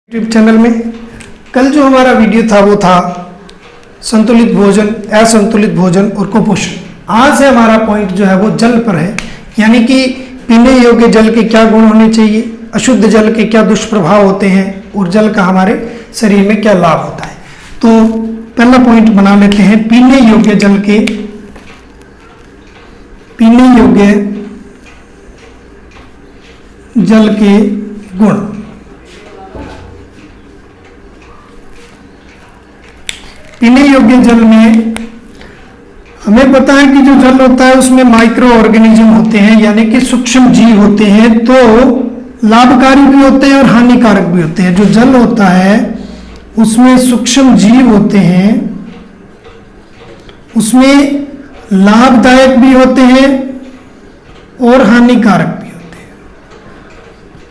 YouTube channel में कल जो हमारा वीडियो था वो था संतुलित भोजन, असंतुलित भोजन और कुपोषण। आज से हमारा पॉइंट जो है वो जल पर है, यानी कि पीने योग्य जल के क्या गुण होने चाहिए, अशुद्ध जल के क्या दुष्प्रभाव होते हैं और जल का हमारे शरीर में क्या लाभ होता है। तो पहला पॉइंट बना लेते हैं, पीने योग्य जल के गुण। पीने योग्य जल में हमें पता है कि जो जल होता है उसमें माइक्रो ऑर्गेनिज्म होते हैं, यानी कि सूक्ष्म जीव होते हैं, तो लाभकारी भी होते हैं और हानिकारक भी होते हैं। जो जल होता है उसमें सूक्ष्म जीव होते हैं, उसमें लाभदायक भी होते हैं और हानिकारक भी होते हैं।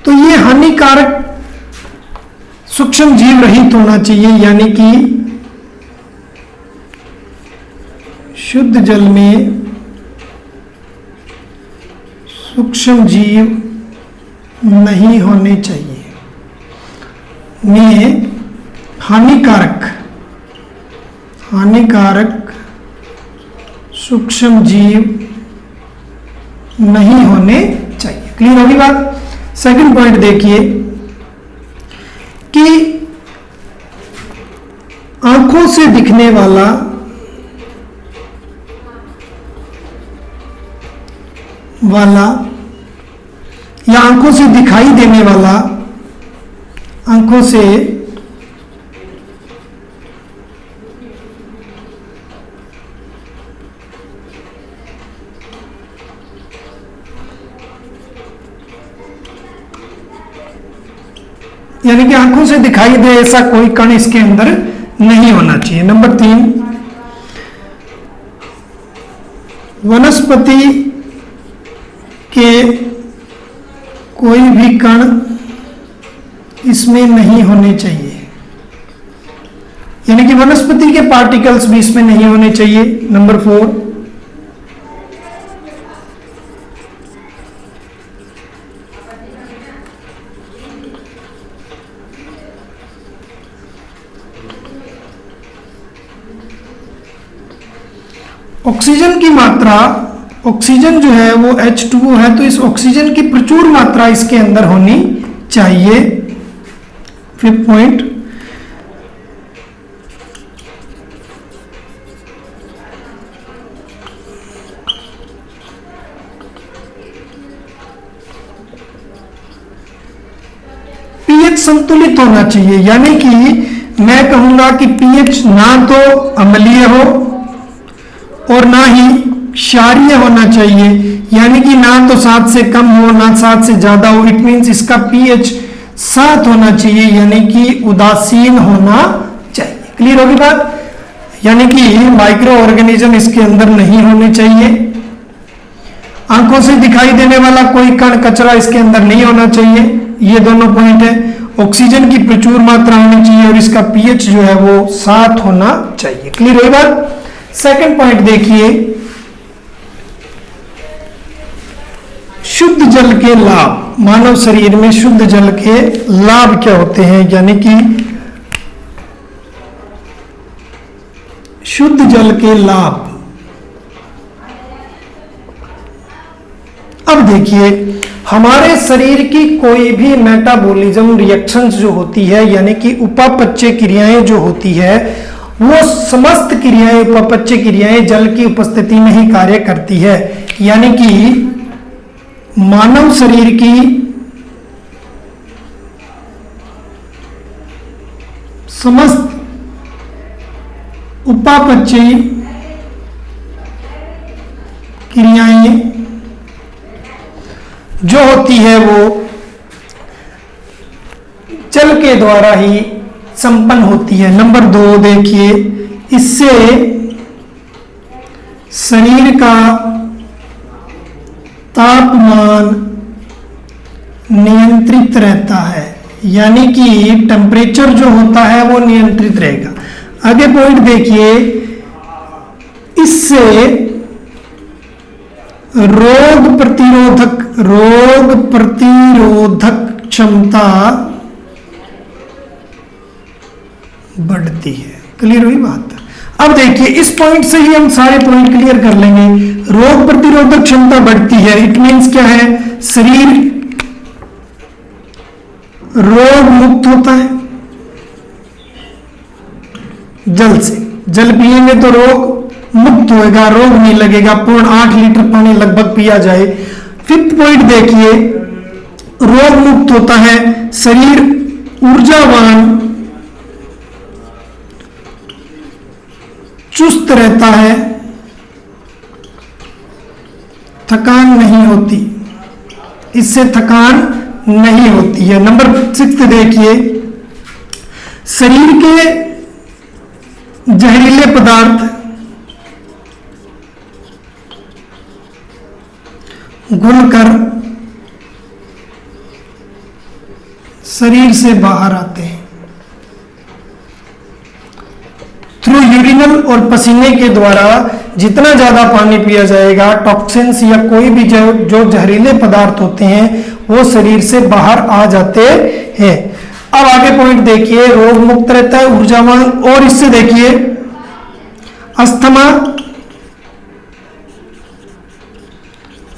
तो ये हानिकारक सूक्ष्म जीव रहित होना चाहिए, यानी कि शुद्ध जल में सूक्ष्म जीव नहीं होने चाहिए। में हानिकारक सूक्ष्म जीव नहीं होने चाहिए। क्लियर होगी बात। सेकंड पॉइंट देखिए कि आंखों से दिखने वाला या आंखों से दिखाई देने वाला, आंखों से यानी कि आंखों से दिखाई दे ऐसा कोई कण इसके अंदर नहीं होना चाहिए। नंबर 3, वनस्पति के कोई भी कण इसमें नहीं होने चाहिए, यानी कि वनस्पति के पार्टिकल्स भी इसमें नहीं होने चाहिए। नंबर 4, ऑक्सीजन की मात्रा, ऑक्सीजन जो है वो H2O है, तो इस ऑक्सीजन की प्रचुर मात्रा इसके अंदर होनी चाहिए। 5th पॉइंट, पीएच संतुलित होना चाहिए, यानी कि मैं कहूंगा कि पीएच ना तो अम्लीय हो और ना ही क्षारीय होना चाहिए, यानी कि ना तो 7 से कम हो ना 7 से ज्यादा हो। इट मीन्स इसका पीएच 7 होना चाहिए, यानी कि उदासीन होना चाहिए। क्लियर होगी बात। यानी कि माइक्रो ऑर्गेनिज्म इसके अंदर नहीं होने चाहिए, आंखों से दिखाई देने वाला कोई कण कचरा इसके अंदर नहीं होना चाहिए। ये दोनों पॉइंट है। ऑक्सीजन की प्रचुर मात्रा होनी चाहिए और इसका पीएच जो है वो 7 होना चाहिए। क्लियर होगी बात। सेकंड पॉइंट देखिए, शुद्ध जल के लाभ। मानव शरीर में शुद्ध जल के लाभ क्या होते हैं, यानी कि शुद्ध जल के लाभ। अब देखिए, हमारे शरीर की कोई भी मेटाबॉलिज्म रिएक्शंस जो होती है, यानी कि उपापचय क्रियाएं जो होती है, वो समस्त क्रियाएं, उपापचय क्रियाएं जल की उपस्थिति में ही कार्य करती है। यानी कि मानव शरीर की समस्त उपापचयी क्रियाएं जो होती है वो जल के द्वारा ही संपन्न होती है। नंबर 2 देखिए, इससे शरीर का तापमान नियंत्रित रहता है, यानी कि टेम्परेचर जो होता है वो नियंत्रित रहेगा। आगे पॉइंट देखिए, इससे रोग प्रतिरोधक क्षमता बढ़ती है। क्लियर हुई बात? अब देखिए इस पॉइंट से ही हम सारे पॉइंट क्लियर कर लेंगे। रोग प्रतिरोधक क्षमता बढ़ती है, इट मीन्स क्या है, शरीर रोग मुक्त होता है जल से। जल पिएंगे तो रोग मुक्त होएगा, रोग नहीं लगेगा। 8 लीटर पानी लगभग पिया जाए। फिफ्थ पॉइंट देखिए, रोग मुक्त होता है, शरीर ऊर्जावान चुस्त रहता है, थकान नहीं होती, इससे थकान नहीं होती है। नंबर 6 देखिए, शरीर के जहरीले पदार्थ घुलकर शरीर से बाहर आते हैं। थ्रू यूरिनल और पसीने के द्वारा जितना ज्यादा पानी पिया जाएगा, टॉक्सिन्स या कोई भी जो जहरीले पदार्थ होते हैं वो शरीर से बाहर आ जाते हैं। अब आगे पॉइंट देखिए, रोग मुक्त रहता है, ऊर्जावान, और इससे देखिए अस्थमा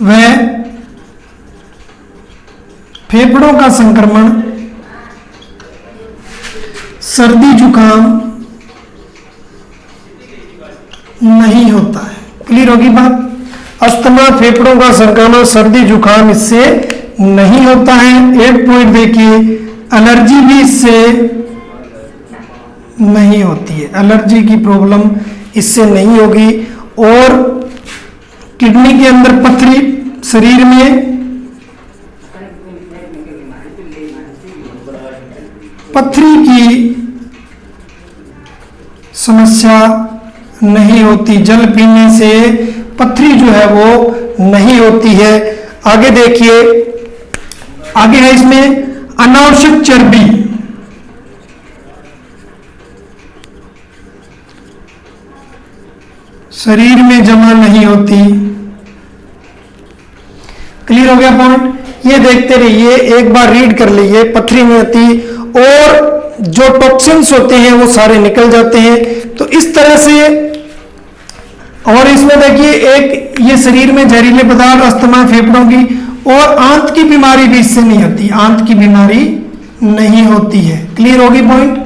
व फेफड़ों का संक्रमण, सर्दी जुकाम नहीं होता है। क्लियर होगी बात? अस्थमा, फेफड़ों का संक्रमण, सर्दी जुकाम इससे नहीं होता है। 8 पॉइंट देखिए, एलर्जी भी इससे नहीं होती है, एलर्जी की प्रॉब्लम इससे नहीं होगी। और किडनी के अंदर पथरी, शरीर में पथरी की समस्या नहीं होती, जल पीने से पथरी जो है वो नहीं होती है। आगे देखिए, आगे है इसमें अनावश्यक चर्बी, शरीर में जमा नहीं होती। क्लियर हो गया पॉइंट? ये देखते रहिए, एक बार रीड कर लीजिए, पथरी नहीं होती और जो टॉक्सिन्स होते हैं वो सारे निकल जाते हैं। तो इस तरह से, और इसमें देखिए एक ये शरीर में जहरीले पदार्थ, अस्थमा, फेफड़ों की और आंत की बीमारी भी इससे नहीं होती, आंत की बीमारी नहीं होती है। क्लियर होगी पॉइंट?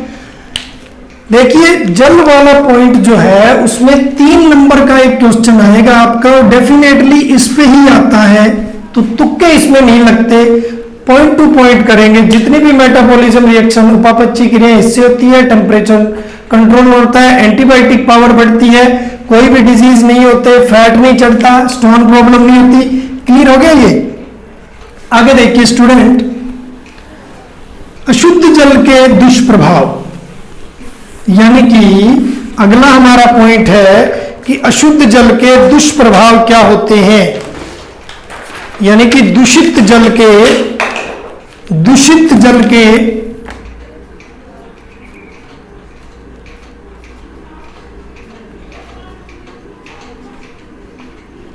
देखिए जल वाला पॉइंट जो है उसमें 3 नंबर का एक क्वेश्चन आएगा आपका, डेफिनेटली इस पे ही आता है, तो तुक्के इसमें नहीं लगते, पॉइंट टू पॉइंट करेंगे। जितनी भी मेटाबॉलिज्म रिएक्शन, उपापचय क्रिया इससे होती है, टेम्परेचर कंट्रोल होता है, एंटीबायोटिक पावर बढ़ती है, कोई भी डिजीज नहीं होते, फैट नहीं चढ़ता, स्टोन प्रॉब्लम नहीं होती। क्लियर हो गया ये? आगे देखिए स्टूडेंट, अशुद्ध जल के दुष्प्रभाव, यानी कि अगला हमारा पॉइंट है कि अशुद्ध जल के दुष्प्रभाव क्या होते हैं, यानी कि दूषित जल के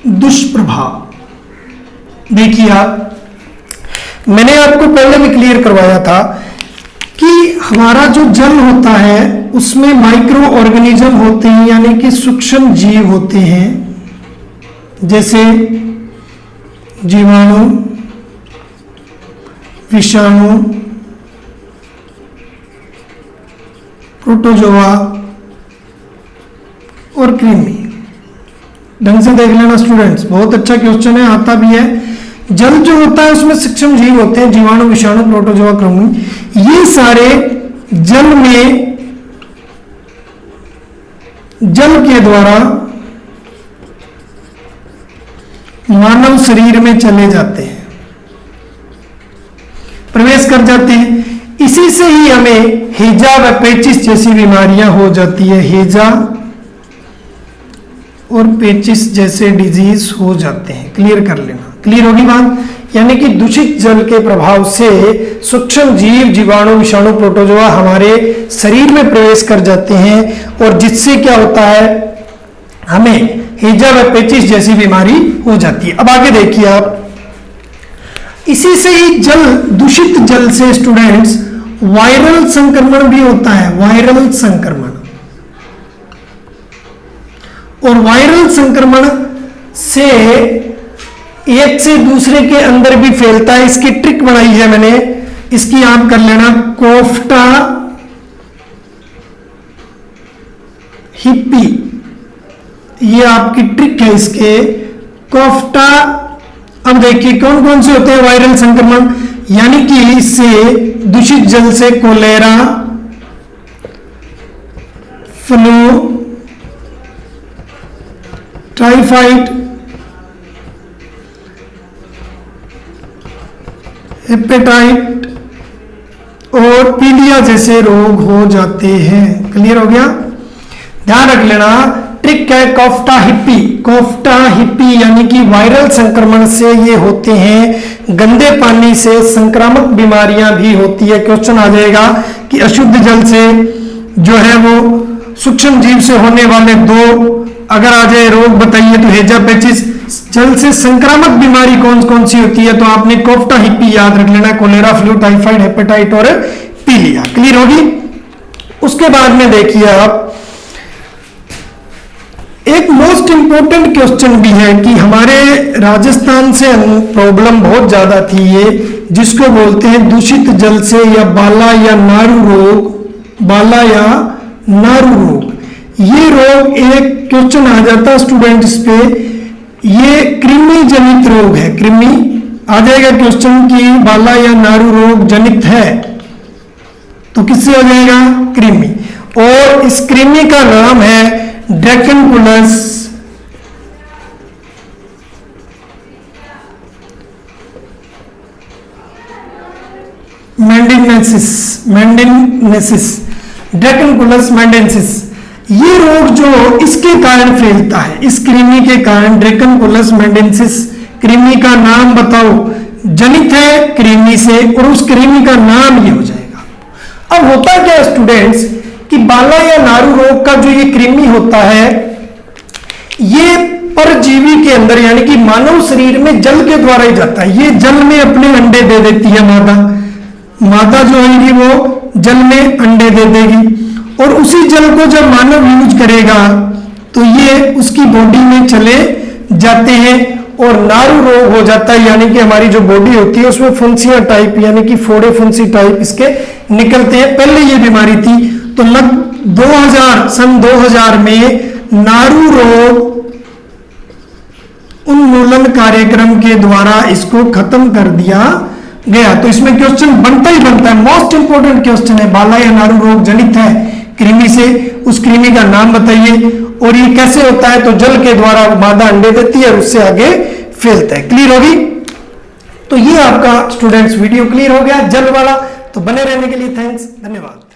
दुष्प्रभाव। देखिए आप, मैंने आपको पहले भी क्लियर करवाया था कि हमारा जो जल होता है उसमें माइक्रो ऑर्गेनिज्म होते हैं, यानी कि सूक्ष्म जीव होते हैं, जैसे जीवाणु, विषाणु, प्रोटोजोआ और कृमि। ढंग से देख लेना स्टूडेंट्स, बहुत अच्छा क्वेश्चन है, आता भी है। जल जो होता है उसमें सूक्ष्म जीव होते हैं, जीवाणु, विषाणु, प्रोटोजोआ, कृमि, ये सारे जल में, जल के द्वारा मानव शरीर में चले जाते हैं, प्रवेश कर जाते हैं। इसी से ही हमें हैजा व पेचिस जैसी बीमारियां हो जाती है, हैजा और पेचिस जैसे डिजीज हो जाते हैं। क्लियर कर लेना, क्लियर होगी बात? यानी कि दूषित जल के प्रभाव से सूक्ष्म जीव, जीवाणु, विषाणु, प्रोटोजोआ हमारे शरीर में प्रवेश कर जाते हैं और जिससे क्या होता है, हमें हैजा व पेचिस जैसी बीमारी हो जाती है। अब आगे देखिए आप, इसी से ही जल, दूषित जल से स्टूडेंट्स वायरल संक्रमण भी होता है, वायरल संक्रमण। और वायरल संक्रमण से एक से दूसरे के अंदर भी फैलता है। इसकी ट्रिक बनाई है मैंने, इसकी आप कर लेना, कोफ्टा हिप्पी, ये आपकी ट्रिक है इसके, कोफ्टा। अब देखिए कौन कौन से होते हैं वायरल संक्रमण, यानी कि इससे दूषित जल से कोलेरा, फ्लू, टाइफाइड, हेपेटाइट और पीलिया जैसे रोग हो जाते हैं। क्लियर हो गया? ध्यान रख लेना, ट्रिक है कोफ्टा हिप्पी। कोफ्टा हिप्पी यानी कि वायरल संक्रमण से ये होते हैं। गंदे पानी से संक्रामक बीमारियां भी होती है। क्वेश्चन आ जाएगा कि अशुद्ध जल से जो है वो सूक्ष्म जीव से होने वाले दो अगर आ जाए रोग बताइए, तो हेजा पेचिस। जल से संक्रामक बीमारी कौन कौन सी होती है, तो आपने कोफ्टा हिप्पी याद रख लेना, कोलेरा, फ्लू, टाइफाइड, हेपेटाइट और पीलिया। क्लियर होगी? उसके बाद में देखिए आप, एक मोस्ट इंपोर्टेंट क्वेश्चन भी है कि हमारे राजस्थान से प्रॉब्लम बहुत ज्यादा थी, ये जिसको बोलते हैं दूषित जल से या बाला या नारू रोग, बाला या नारू रोग। ये रोग एक क्वेश्चन आ जाता है स्टूडेंट्स पे, ये कृमि जनित रोग है। कृमि आ जाएगा क्वेश्चन की बाला या नारू रोग जनित है, तो किससे हो जाएगा? कृमि। और इस कृमि का नाम है ड्रैकनकुलस मेंडिनेसिस, मेंडिनेसिस, ड्रैकनकुलस मेंडिनेसिस। ये रोग जो इसके कारण फैलता है, इस कृमि के कारण, ड्रैकनकुलस मेंडिनेसिस कृमि का नाम बताओ, जनित है कृमि से, और उस कृमि का नाम ये हो जाएगा। अब होता क्या स्टूडेंट्स कि बाला या नारू रोग का जो ये कृमि होता है, ये परजीवी के अंदर यानी कि मानव शरीर में जल के द्वारा ही जाता है। ये जल में अपने अंडे दे देती है मादा, मादा जो होगी वो जल में अंडे दे देगी, और उसी जल को जब मानव यूज करेगा तो ये उसकी बॉडी में चले जाते हैं और नारू रोग हो जाता है। यानी कि हमारी जो बॉडी होती है उसमें फुंसियां टाइप यानी कि फोड़े फुंसी टाइप इसके निकलते हैं। पहले ये बीमारी थी, तो सन 2000 में नारू रोग उन्मूलन कार्यक्रम के द्वारा इसको खत्म कर दिया गया। तो इसमें क्वेश्चन बनता ही बनता है, मोस्ट इंपोर्टेंट क्वेश्चन है, बाला या नारू रोग जनित है कृमि से, उस कृमि का नाम बताइए, और ये कैसे होता है? तो जल के द्वारा मादा अंडे देती है और उससे आगे फैलता है। क्लियर होगी? तो ये आपका स्टूडेंट्स वीडियो क्लियर हो गया जल वाला। तो बने रहने के लिए थैंक्स, धन्यवाद।